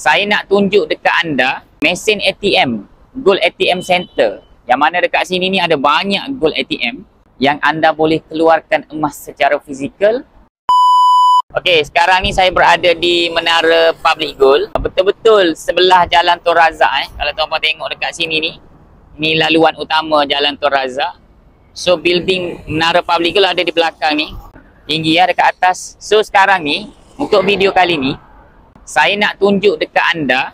Saya nak tunjuk dekat anda mesin ATM, Gold ATM Center. Yang mana dekat sini ni ada banyak Gold ATM yang anda boleh keluarkan emas secara fizikal. Okey, sekarang ni saya berada di Menara Public Gold. Betul-betul sebelah Jalan Tun Razak. Kalau tuan-tuan tengok dekat sini ni, ni laluan utama Jalan Tun Razak. So building Menara Public Gold ada di belakang ni. Tinggi ya dekat atas. So sekarang ni, untuk video kali ni, saya nak tunjuk dekat anda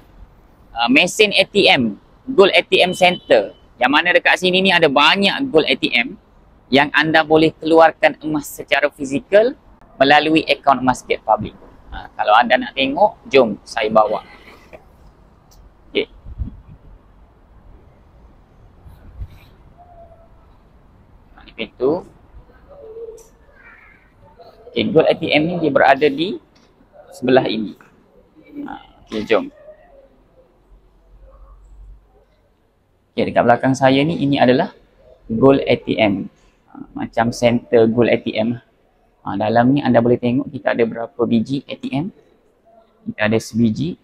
mesin ATM, Gold ATM Center. Yang mana dekat sini ni ada banyak Gold ATM yang anda boleh keluarkan emas secara fizikal melalui akaun Emasgate Public. Kalau anda nak tengok, jom saya bawa. Okay. Ini pintu. Okay, Gold ATM ni dia berada di sebelah ini. Okay, jom. Okay, dekat belakang saya ni, ini adalah Gold ATM. Macam center Gold ATM. Dalam ni anda boleh tengok kita ada berapa biji ATM. Kita ada sebiji,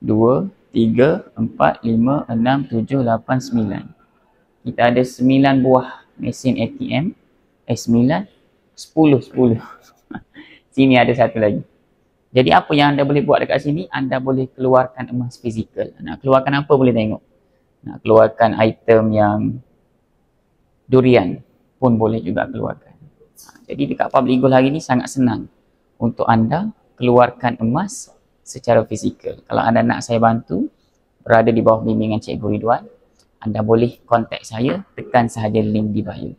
2, 3, 4, 5, 6, 7, 8, 9. Kita ada 9 buah mesin ATM. 9, 10. Sini ada satu lagi. Jadi apa yang anda boleh buat dekat sini? Anda boleh keluarkan emas fizikal. Nak keluarkan apa boleh tengok. Nak keluarkan item yang durian pun boleh juga keluarkan. Jadi dekat Public Gold hari ni sangat senang untuk anda keluarkan emas secara fizikal. Kalau anda nak saya bantu, berada di bawah bimbingan Cikgu Ridwan, anda boleh kontak saya, tekan sahaja link di bio.